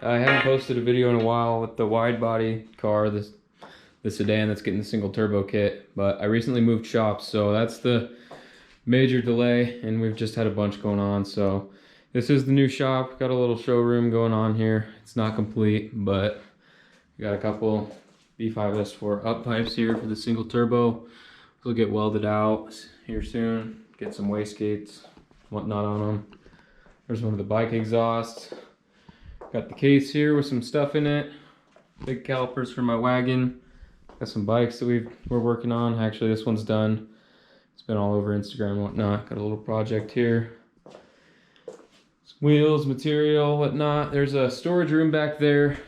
I haven't posted a video in a while with the wide body car, the sedan that's getting the single turbo kit, but I recently moved shops, so that's the major delay, and we've just had a bunch going on. So this is the new shop. Got a little showroom going on here. It's not complete, but we got a couple B5S4 up pipes here for the single turbo. They'll get welded out here soon. Get some wastegates, whatnot on them. There's one of the bike exhausts. Got the case here with some stuff in it. Big calipers for my wagon. Got some bikes that we're working on. Actually, this one's done. It's been all over Instagram and whatnot. Got a little project here. Some wheels, material, whatnot. There's a storage room back there,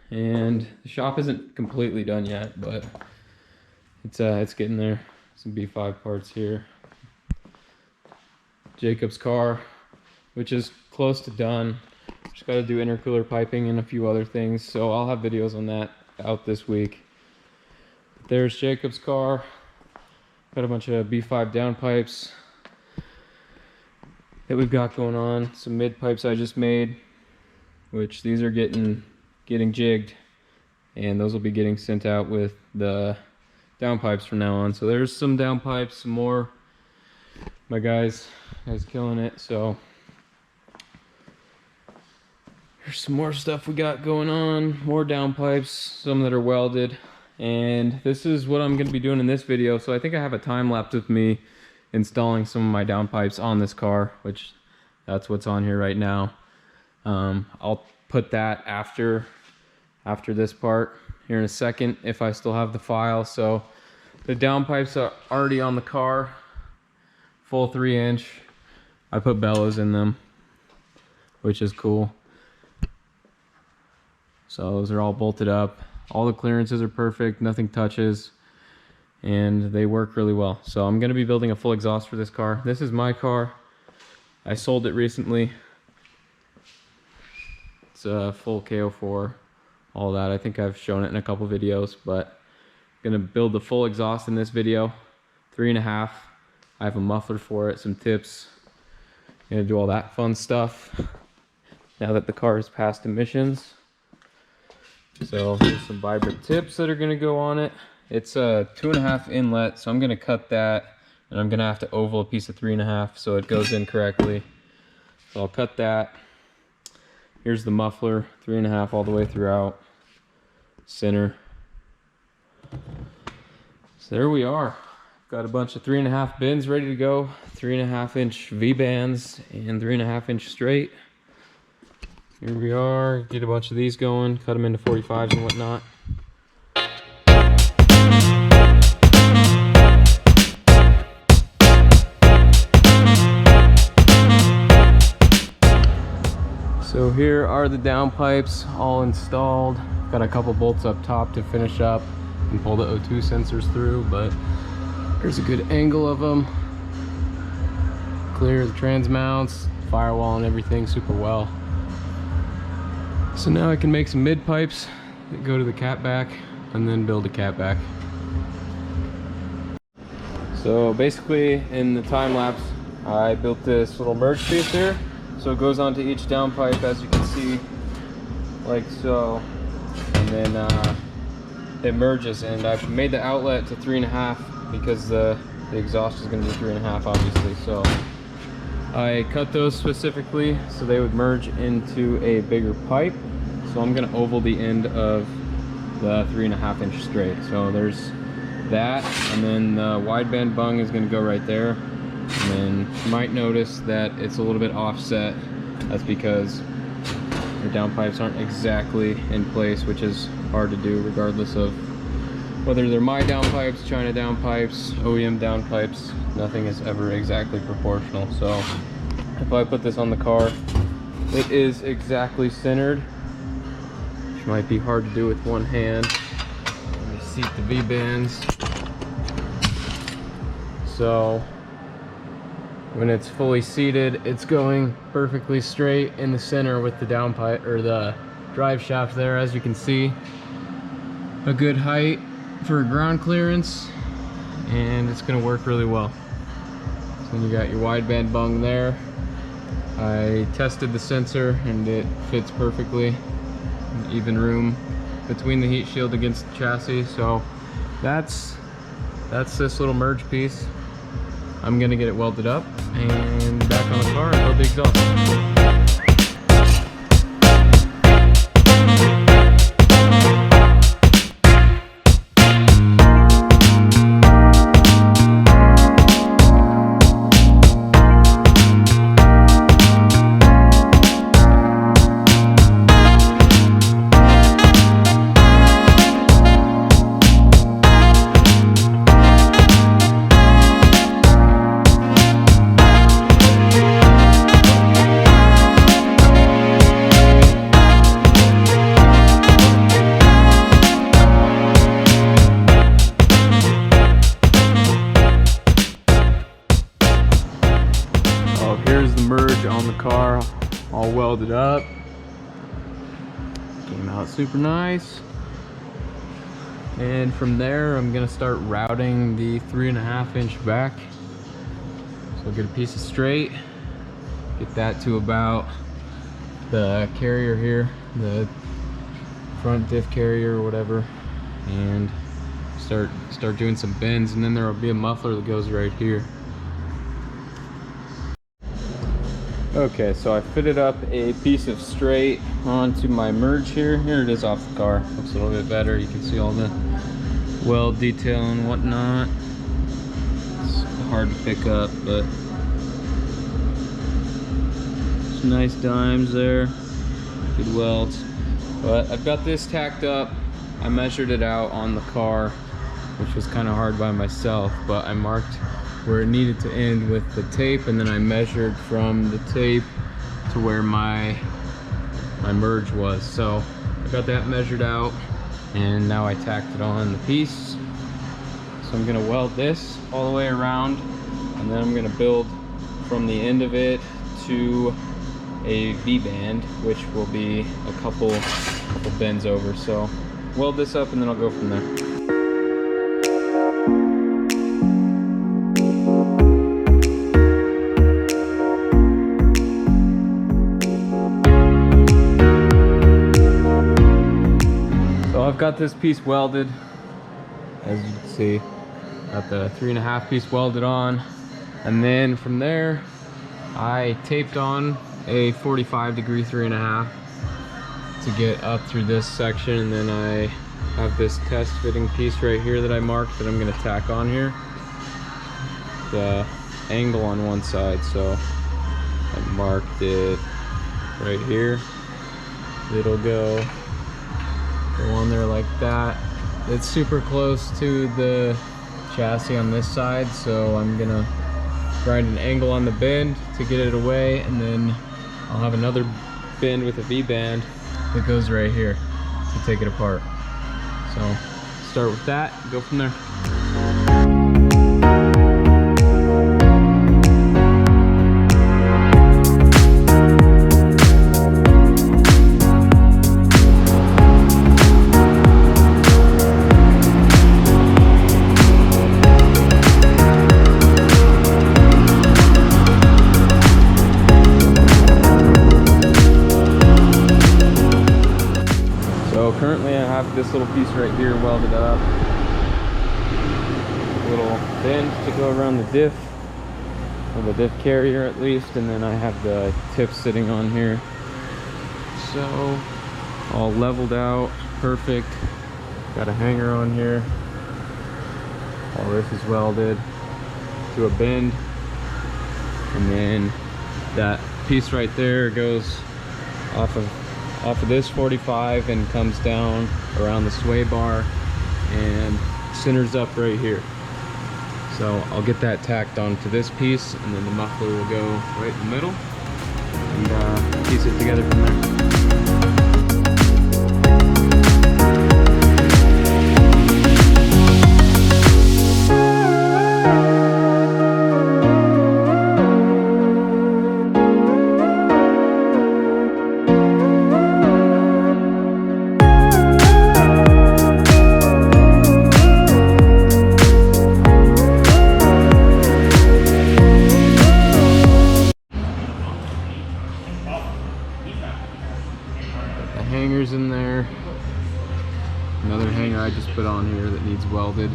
and the shop isn't completely done yet, but it's getting there. Some B5 parts here. Jacob's car, which is close to done. Just got to do intercooler piping and a few other things, so I'll have videos on that out this week. There's Jacob's car. Got a bunch of B5 downpipes that we've got going on. Some mid pipes I just made, which these are getting jigged, and those will be getting sent out with the downpipes from now on. So there's some downpipes, some more. My guys killing it. So there's some more stuff we got going on, more downpipes, some that are welded. And this is what I'm going to be doing in this video. So I think I have a time lapse with me installing some of my downpipes on this car, which that's what's on here right now. I'll put that after this part here in a second if I still have the file. So the downpipes are already on the car, full 3-inch. I put bellows in them, which is cool. So those are all bolted up. All the clearances are perfect, nothing touches, and they work really well. So I'm going to be building a full exhaust for this car. This is my car. I sold it recently. It's a full KO4, all that. I think I've shown it in a couple videos, but I'm going to build the full exhaust in this video. 3.5. I have a muffler for it, some tips. I'm going to do all that fun stuff now that the car has passed emissions. So there's some vibrant tips that are going to go on it. It's a 2.5 inlet, so I'm going to cut that, and I'm going to have to oval a piece of 3.5 so it goes in correctly. So I'll cut that. Here's the muffler, 3.5 all the way throughout. Center. So there we are. Got a bunch of 3.5 bins ready to go. 3.5-inch V-bands and 3.5-inch straight. Here we are, get a bunch of these going, cut them into 45s and whatnot. So here are the downpipes all installed. Got a couple bolts up top to finish up and pull the O2 sensors through, but there's a good angle of them. Clear the trans mounts, firewall and everything super well. So now I can make some mid pipes that go to the catback and then build a catback. So basically in the time lapse I built this little merge piece here. So it goes onto each downpipe, as you can see, like so. And then it merges, and I've made the outlet to 3.5 because the exhaust is going to be 3.5 obviously. So I cut those specifically so they would merge into a bigger pipe. So I'm going to oval the end of the 3.5-inch straight. So there's that, and then the wideband bung is going to go right there. And then you might notice that it's a little bit offset. That's because your downpipes aren't exactly in place, which is hard to do regardless of whether they're my downpipes, China downpipes, OEM downpipes. Nothing is ever exactly proportional. So if I put this on the car, it is exactly centered, which might be hard to do with one hand. Let me seat the V-bands. So when it's fully seated, it's going perfectly straight in the center with the downpipe, or the drive shaft there, as you can see. A good height for ground clearance, and it's going to work really well. So you got your wideband bung there. I tested the sensor and it fits perfectly. even room between the heat shield against the chassis. So that's this little merge piece. I'm gonna get it welded up and back on the car and build the exhaust. Merge on the car, all welded up. Came out super nice. And from there, I'm gonna start routing the 3.5-inch back. So I'll get a piece of straight, get that to about the carrier here, the front diff carrier or whatever, and start doing some bends, and then there will be a muffler that goes right here. Okay, so I fitted up a piece of straight onto my merge here. Here it is off the car. Looks a little bit better. You can see all the weld detail and whatnot. It's hard to pick up, but some nice dimes there. Good welds. But I've got this tacked up. I measured it out on the car, which was kind of hard by myself, but I marked where it needed to end with the tape, and then I measured from the tape to where my merge was. So I got that measured out, and now I tacked it on the piece. So I'm gonna weld this all the way around, and then I'm gonna build from the end of it to a V-band, which will be a couple bends over. So weld this up and then I'll go from there. I've got this piece welded, as you can see. Got the 3.5 piece welded on, and then from there I taped on a 45-degree 3.5 to get up through this section, and then I have this test fitting piece right here that I marked that I'm going to tack on here. The angle on one side, so I marked it right here. It'll go on there like that. It's super close to the chassis on this side, so I'm gonna grind an angle on the bend to get it away, and then I'll have another bend with a V-band that goes right here to take it apart. So start with that, go from there. Currently I have this little piece right here welded up. A little bend to go around the diff, or the diff carrier at least, and then I have the tip sitting on here. So all leveled out, perfect. Got a hanger on here. All this is welded to a bend, and then that piece right there goes off of this 45 and comes down around the sway bar and centers up right here. So I'll get that tacked onto this piece, and then the muffler will go right in the middle, and piece it together from there. The hanger's in there. Another hanger I just put on here that needs welded.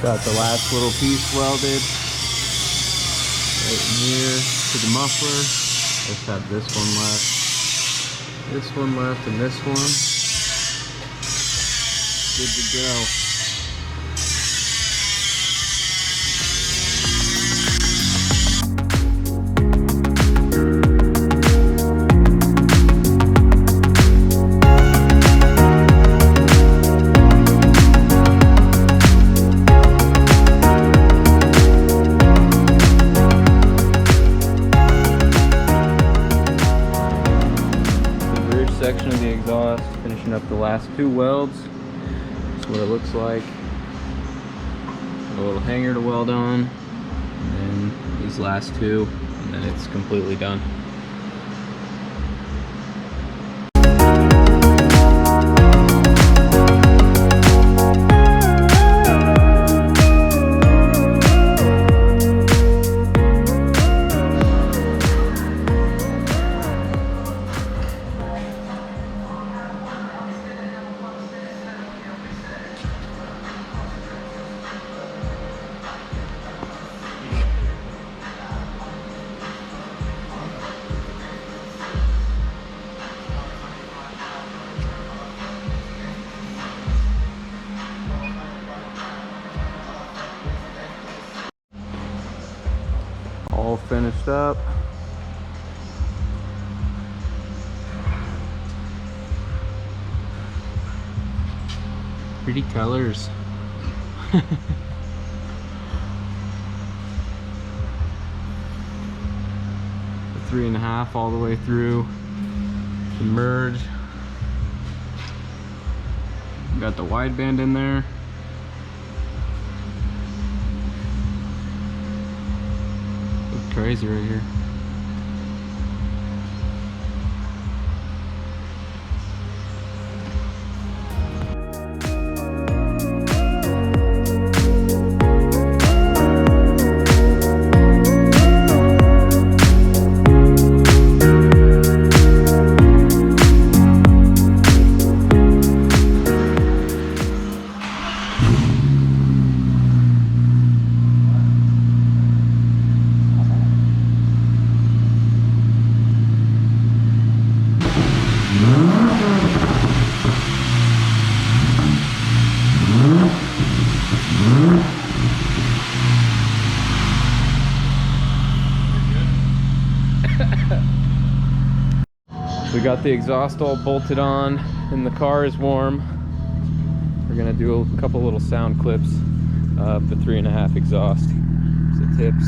Got the last little piece welded right in here to the muffler. Just have this one left, and this one. Good to go. Section of the exhaust, finishing up the last two welds. That's what it looks like. Got a little hanger to weld on, and then these last two, and then it's completely done. All finished up. Pretty colors. The 3.5 all the way through the merge. Got the wideband in there. Crazy right here. We got the exhaust all bolted on and the car is warm. We're gonna do a couple little sound clips of the 3.5 exhaust. There's the tips.